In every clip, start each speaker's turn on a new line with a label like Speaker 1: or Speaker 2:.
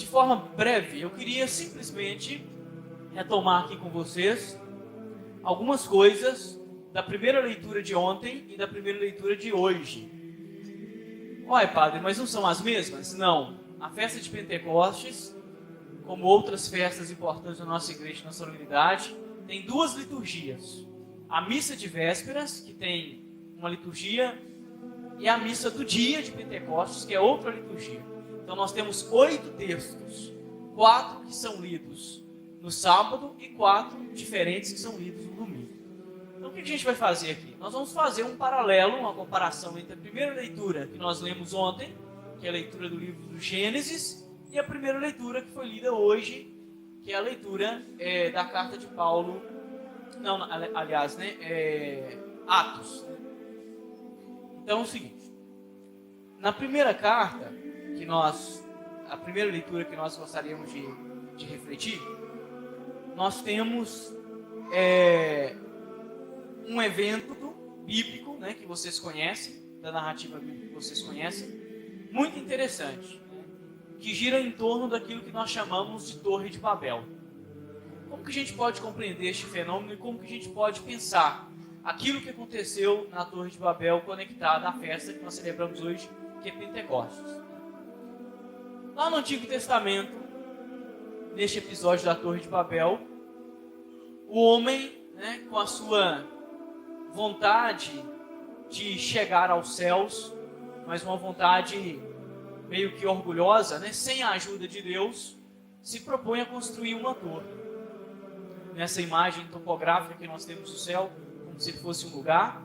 Speaker 1: forma breve, eu queria simplesmente retomar aqui com vocês algumas coisas da primeira leitura de ontem e da primeira leitura de hoje. Uai, padre, mas não são as mesmas? Não. A festa de Pentecostes, como outras festas importantes da nossa igreja na solenidade, tem duas liturgias. A missa de vésperas, que tem uma liturgia, e a missa do dia de Pentecostes, que é outra liturgia. Então nós temos 8 textos, 4 que são lidos no sábado e 4 diferentes que são lidos no domingo. Então o que a gente vai fazer aqui? Nós vamos fazer um paralelo, uma comparação entre a primeira leitura que nós lemos ontem, que é a leitura do livro do Gênesis, e a primeira leitura que foi lida hoje, que é a leitura da carta de Paulo, Atos. Então é o seguinte, na primeira carta, a primeira leitura que nós gostaríamos de refletir, nós temos um evento bíblico, né, que vocês conhecem, da narrativa bíblica que vocês conhecem, muito interessante, que gira em torno daquilo que nós chamamos de Torre de Babel. Como que a gente pode compreender este fenômeno e como que a gente pode pensar aquilo que aconteceu na Torre de Babel conectado à festa que nós celebramos hoje, que é Pentecostes? Lá no Antigo Testamento, neste episódio da Torre de Babel, o homem, né, com a sua vontade de chegar aos céus, mas uma vontade meio que orgulhosa, né, sem a ajuda de Deus, se propõe a construir uma torre. Nessa imagem topográfica que nós temos do céu, como se fosse um lugar.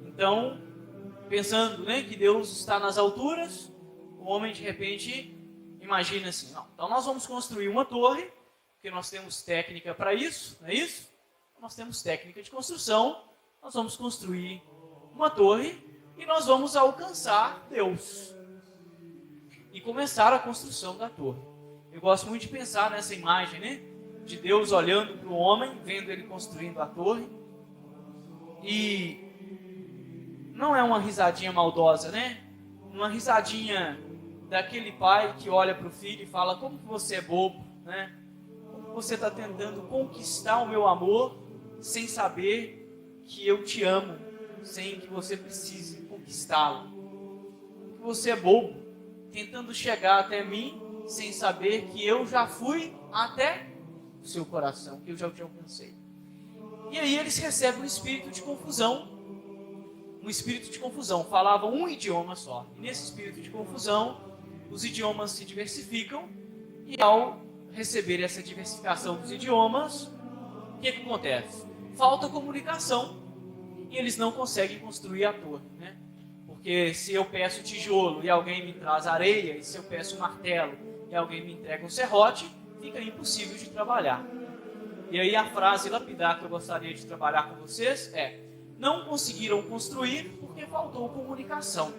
Speaker 1: Então, pensando, né, que Deus está nas alturas, o homem de repente imagina assim, não, então nós vamos construir uma torre, porque nós temos técnica para isso, não é isso? Nós temos técnica de construção, nós vamos construir uma torre e nós vamos alcançar Deus. E começar a construção da torre. Eu gosto muito de pensar nessa imagem, né, de Deus olhando para o homem, vendo ele construindo a torre. E não é uma risadinha maldosa, né? Uma risadinha daquele pai que olha para o filho e fala, como que você é bobo, né? Como que você está tentando conquistar o meu amor sem saber que eu te amo, sem que você precise conquistá-lo. Como que você é bobo, tentando chegar até mim sem saber que eu já fui até o seu coração, que eu já te alcancei. E aí eles recebem um espírito de confusão. Um espírito de confusão. Falavam um idioma só. E nesse espírito de confusão, os idiomas se diversificam. E ao receber essa diversificação dos idiomas, o que acontece? Falta comunicação. E eles não conseguem construir a torre, né? Porque se eu peço tijolo e alguém me traz areia, e se eu peço um martelo e alguém me entrega um serrote, fica impossível de trabalhar. E aí a frase lapidar que eu gostaria de trabalhar com vocês é: não conseguiram construir porque faltou comunicação.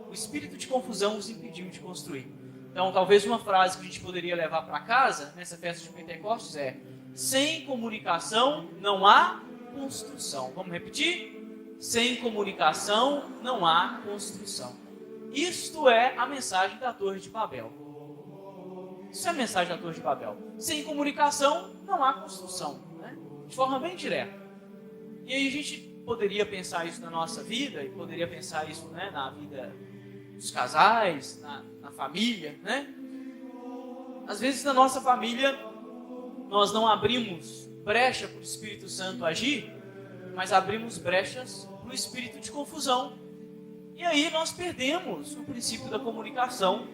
Speaker 1: O espírito de confusão os impediu de construir. Então talvez uma frase que a gente poderia levar para casa nessa festa de Pentecostes é: sem comunicação não há construção. Vamos repetir? Sem comunicação não há construção. Isto é a mensagem da Torre de Babel. Isso é a mensagem da Torre de Babel. Sem comunicação, não há construção, né? De forma bem direta. E aí a gente poderia pensar isso na nossa vida, e poderia pensar isso, né, na vida dos casais, na família, né? Às vezes na nossa família, nós não abrimos brecha para o Espírito Santo agir, mas abrimos brechas para o espírito de confusão. E aí nós perdemos o princípio da comunicação.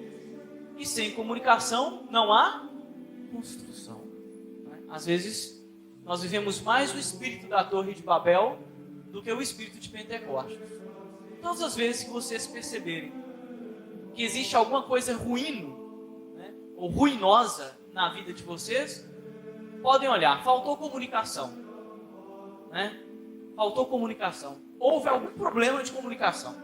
Speaker 1: E sem comunicação não há construção. Às vezes, nós vivemos mais o espírito da Torre de Babel do que o espírito de Pentecostes. Todas as vezes que vocês perceberem que existe alguma coisa ruim, né, ou ruinosa na vida de vocês, podem olhar, faltou comunicação. Né? Faltou comunicação. Houve algum problema de comunicação.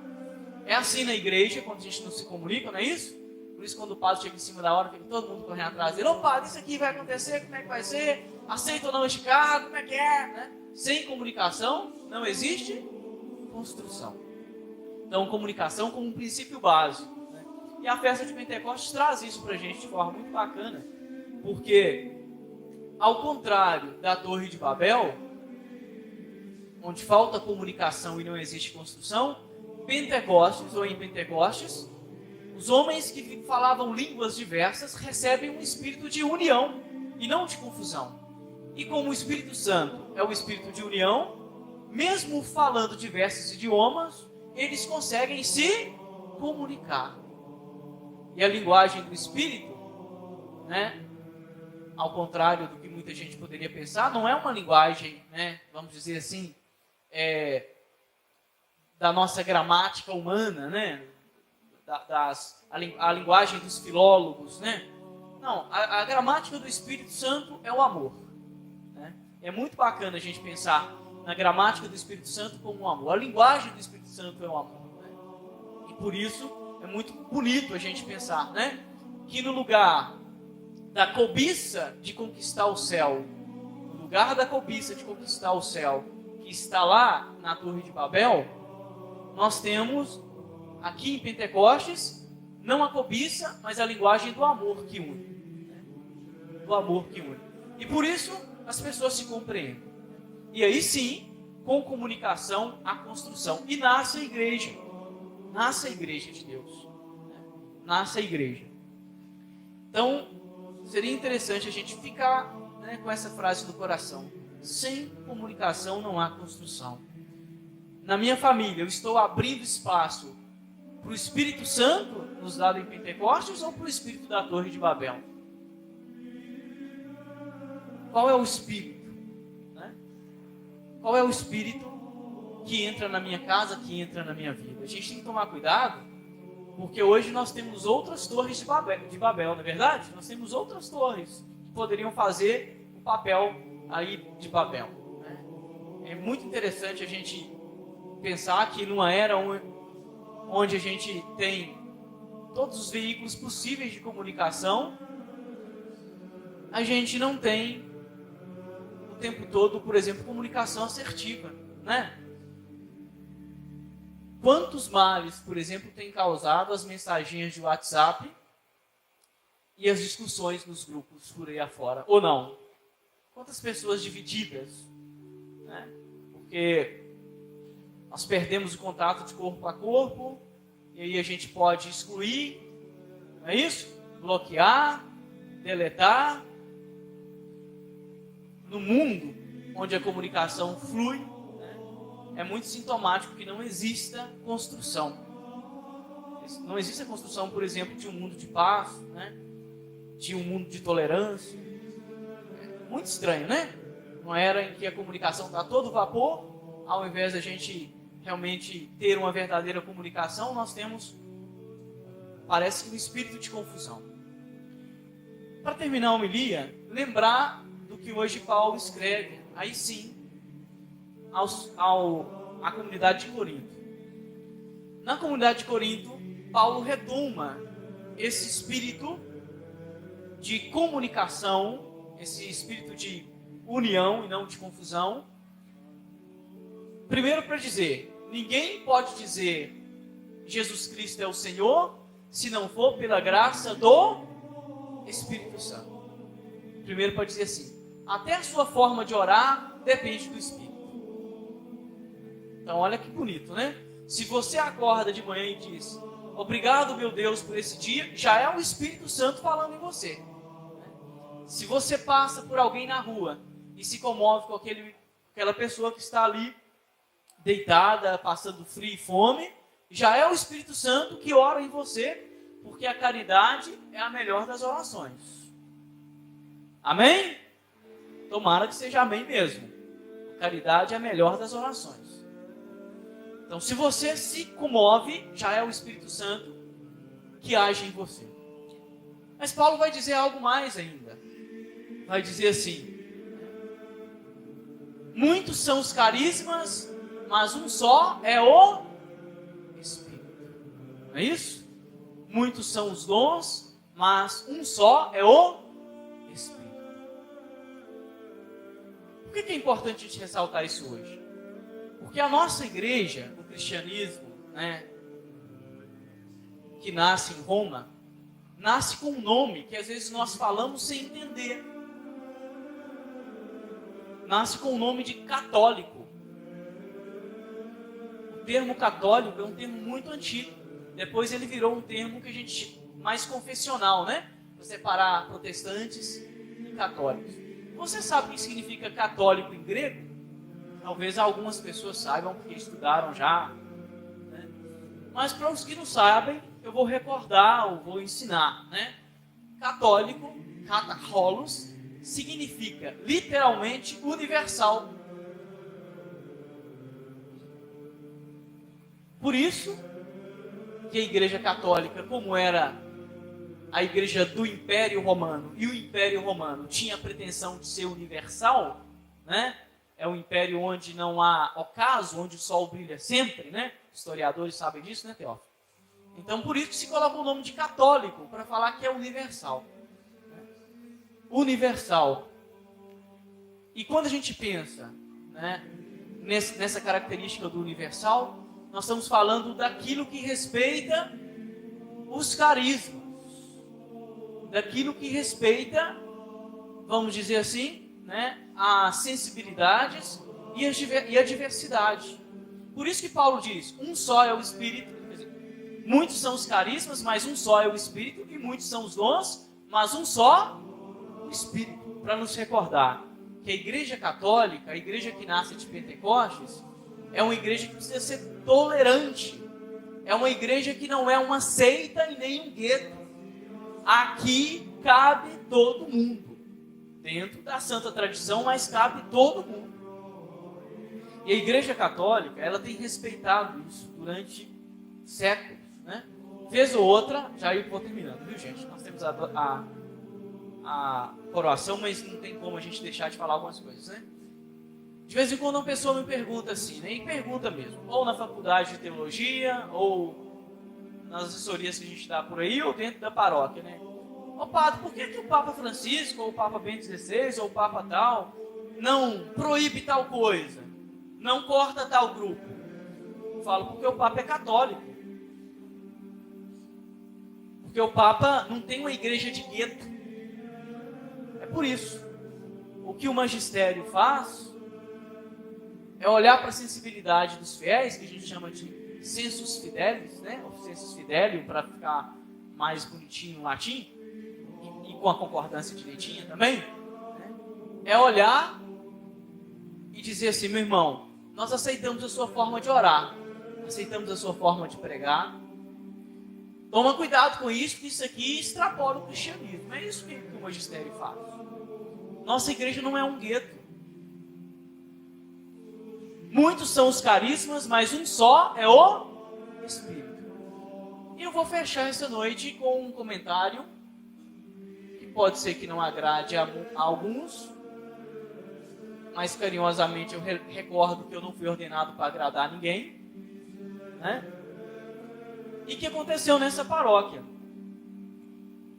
Speaker 1: É assim na igreja, quando a gente não se comunica, não é isso? Por isso, quando o padre chega em cima da hora, fica todo mundo correndo atrás dele. Ô padre, isso aqui vai acontecer, como é que vai ser? Aceita ou não este cargo, como é que é? Né? Sem comunicação, não existe construção. Então, comunicação como um princípio básico. Né? E a festa de Pentecostes traz isso para a gente de forma muito bacana, porque, ao contrário da Torre de Babel, onde falta comunicação e não existe construção, Pentecostes, ou em Pentecostes, os homens que falavam línguas diversas recebem um espírito de união e não de confusão. E como o Espírito Santo é o espírito de união, mesmo falando diversos idiomas, eles conseguem se comunicar. E a linguagem do Espírito, né, ao contrário do que muita gente poderia pensar, não é uma linguagem, né, vamos dizer assim, da nossa gramática humana, né, a linguagem dos filólogos, né? Não, a gramática do Espírito Santo é o amor. Né? É muito bacana a gente pensar na gramática do Espírito Santo como um amor. A linguagem do Espírito Santo é o amor. Né? E por isso é muito bonito a gente pensar, né, que no lugar da cobiça de conquistar o céu, no lugar da cobiça de conquistar o céu, que está lá na Torre de Babel, nós temos aqui em Pentecostes não a cobiça, mas a linguagem do amor que une. Né? Do amor que une. E por isso as pessoas se compreendem. E aí sim, com comunicação, a construção. E nasce a igreja. Nasce a igreja de Deus. Né? Nasce a igreja. Então, seria interessante a gente ficar, né, com essa frase no coração. Sem comunicação não há construção. Na minha família, eu estou abrindo espaço para o Espírito Santo nos dado em Pentecostes ou para o Espírito da Torre de Babel? Qual é o Espírito? Né? Qual é o Espírito que entra na minha casa, que entra na minha vida? A gente tem que tomar cuidado, porque hoje nós temos outras torres de Babel, não é verdade? Nós temos outras torres que poderiam fazer o papel aí de Babel. Né? É muito interessante a gente pensar que numa era onde a gente tem todos os veículos possíveis de comunicação, a gente não tem o tempo todo, por exemplo, comunicação assertiva, né? Quantos males, por exemplo, tem causado as mensagens de WhatsApp e as discussões nos grupos por aí afora, ou não? Quantas pessoas divididas, né? Porque nós perdemos o contato de corpo a corpo, e aí a gente pode excluir, não é isso? Bloquear, deletar. No mundo onde a comunicação flui, né, é muito sintomático que não exista construção. Não existe a construção, por exemplo, de um mundo de paz, né, de um mundo de tolerância. É muito estranho, né? Uma era em que a comunicação está a todo vapor, ao invés da gente realmente ter uma verdadeira comunicação, nós temos, parece que, um espírito de confusão. Para terminar a homilia, lembrar do que hoje Paulo escreve, aí sim, à comunidade de Corinto. Na comunidade de Corinto, Paulo retoma esse espírito de comunicação, esse espírito de união e não de confusão. Primeiro para dizer, ninguém pode dizer Jesus Cristo é o Senhor se não for pela graça do Espírito Santo. Primeiro para dizer assim, até a sua forma de orar depende do Espírito. Então olha que bonito, né? Se você acorda de manhã e diz, obrigado meu Deus por esse dia, já é o Espírito Santo falando em você. Se você passa por alguém na rua e se comove com aquela pessoa que está ali deitada, passando frio e fome, já é o Espírito Santo que ora em você, porque a caridade é a melhor das orações. Amém? Tomara que seja amém mesmo. A caridade é a melhor das orações. Então, se você se comove, já é o Espírito Santo que age em você. Mas Paulo vai dizer algo mais ainda. Vai dizer assim, muitos são os carismas, mas um só é o Espírito. Não é isso? Muitos são os dons, mas um só é o Espírito. Por que é importante a gente ressaltar isso hoje? Porque a nossa igreja, o cristianismo, né, que nasce em Roma, nasce com um nome que às vezes nós falamos sem entender. Nasce com o nome de católico. O termo católico é um termo muito antigo. Depois ele virou um termo que a gente mais confessional, né? Para separar protestantes e católicos. Você sabe o que significa católico em grego? Talvez algumas pessoas saibam, porque estudaram já. Né? Mas para os que não sabem, eu vou recordar, ou vou ensinar. Né? Católico, kataholos, significa literalmente universal. Por isso que a Igreja Católica, como era a Igreja do Império Romano, e o Império Romano tinha a pretensão de ser universal, né? É um império onde não há ocaso, onde o sol brilha sempre, né? Historiadores sabem disso, né, Teófilo? Então, por isso que se coloca o nome de católico, para falar que é universal. Universal. E quando a gente pensa, né, nessa característica do universal, nós estamos falando daquilo que respeita os carismas, daquilo que respeita, vamos dizer assim, né, as sensibilidades e a diversidade. Por isso que Paulo diz, um só é o Espírito, muitos são os carismas, mas um só é o Espírito, e muitos são os dons, mas um só o Espírito, para nos recordar que a Igreja Católica, a igreja que nasce de Pentecostes, é uma igreja que precisa ser tolerante, é uma igreja que não é uma seita e nem um gueto. Aqui cabe todo mundo, dentro da santa tradição, mas cabe todo mundo. E a Igreja Católica, ela tem respeitado isso durante séculos, né? Vez ou outra, já eu vou terminando, viu, gente? Nós temos a coroação, mas não tem como a gente deixar de falar algumas coisas, né? De vez em quando uma pessoa me pergunta assim, né? E pergunta mesmo, ou na faculdade de teologia, ou nas assessorias que a gente dá por aí, ou dentro da paróquia, né? Ô padre, por que o Papa Francisco, ou o Papa Bento XVI, ou o Papa tal, não proíbe tal coisa? Não corta tal grupo? Eu falo, porque o Papa é católico. Porque o Papa não tem uma igreja de gueto. É por isso. O que o magistério faz é olhar para a sensibilidade dos fiéis, que a gente chama de sensus fidelis, né? Ou sensus fidelium, para ficar mais bonitinho em latim, e com a concordância direitinha também, né? É olhar e dizer assim, meu irmão, nós aceitamos a sua forma de orar, aceitamos a sua forma de pregar, toma cuidado com isso, porque isso aqui extrapola o cristianismo. É isso que o magistério faz. Nossa igreja não é um gueto. Muitos são os carismas, mas um só é o Espírito. E eu vou fechar essa noite com um comentário que pode ser que não agrade a alguns, mas carinhosamente eu recordo que eu não fui ordenado para agradar ninguém, né? E que aconteceu nessa paróquia.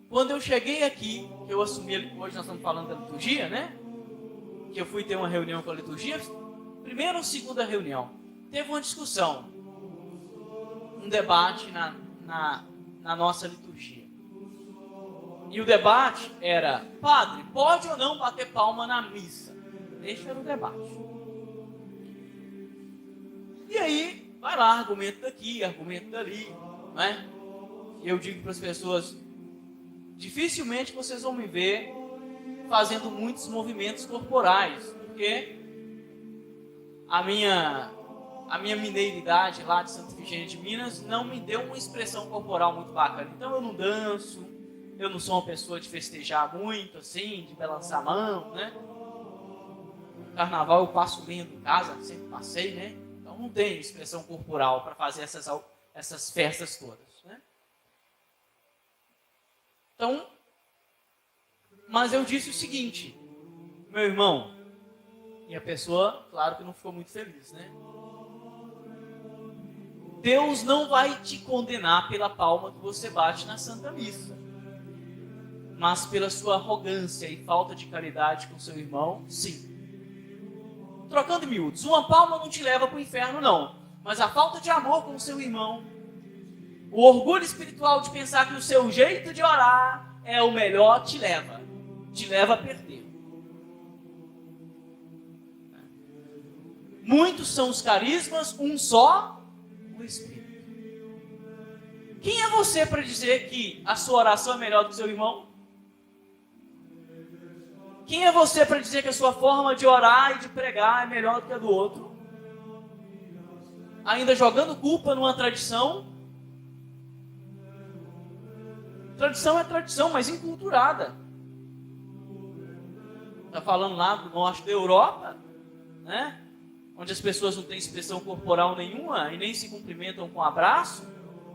Speaker 1: Quando eu cheguei aqui, que eu assumi, hoje nós estamos falando da liturgia, né? Que eu fui ter uma reunião com a liturgia, primeira ou segunda reunião, teve uma discussão, um debate na nossa liturgia. E o debate era, padre, pode ou não bater palma na missa? Esse era o debate. E aí, vai lá, argumento daqui, argumento dali, né? Eu digo para as pessoas, dificilmente vocês vão me ver fazendo muitos movimentos corporais, porque a minha mineiridade lá de Santa Efigênia de Minas não me deu uma expressão corporal muito bacana. Então eu não danço, eu não sou uma pessoa de festejar muito, assim, de balançar a mão, né? No carnaval eu passo lindo em casa, sempre passei, né? Então não tenho expressão corporal para fazer essas festas todas, né? Então, mas eu disse o seguinte, meu irmão, e a pessoa, claro que não ficou muito feliz, né? Deus não vai te condenar pela palma que você bate na Santa Missa, mas pela sua arrogância e falta de caridade com seu irmão, sim. Trocando em miúdos, uma palma não te leva para o inferno, não, mas a falta de amor com o seu irmão O orgulho espiritual de pensar que o seu jeito de orar é o melhor te leva a perder. Muitos são os carismas, um só, o Espírito. Quem é você para dizer que a sua oração é melhor do que o seu irmão? Quem é você para dizer que a sua forma de orar e de pregar é melhor do que a do outro? Ainda jogando culpa numa tradição. Tradição é tradição, mas enculturada. Está falando lá do norte da Europa, né? Onde as pessoas não têm expressão corporal nenhuma e nem se cumprimentam com abraço.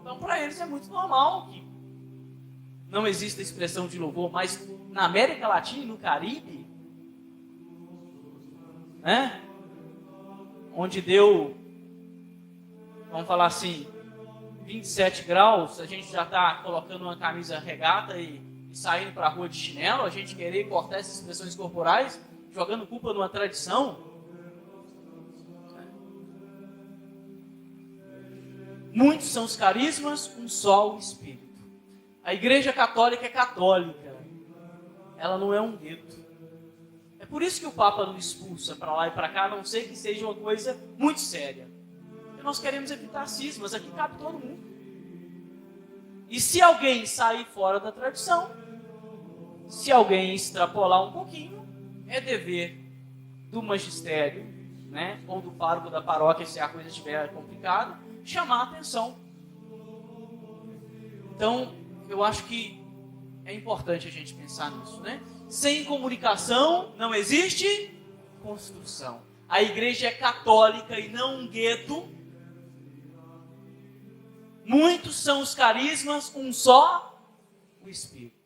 Speaker 1: Então, para eles é muito normal que não exista expressão de louvor. Mas na América Latina e no Caribe, né? Onde deu, vamos falar assim, 27 graus, a gente já está colocando uma camisa regata e saindo para a rua de chinelo, a gente querer cortar essas expressões corporais, jogando culpa numa tradição. Muitos são os carismas, um só o Espírito. A Igreja Católica é católica. Ela não é um gueto. É por isso que o Papa não expulsa para lá e para cá, a não ser que seja uma coisa muito séria. Porque nós queremos evitar cismas, aqui cabe todo mundo. E se alguém sair fora da tradição, se alguém extrapolar um pouquinho, é dever do magistério, né, ou do pároco da paróquia, se a coisa estiver complicada, chamar a atenção. Então, eu acho que é importante a gente pensar nisso, né? Sem comunicação não existe construção. A igreja é católica e não um gueto. Muitos são os carismas, um só, o Espírito.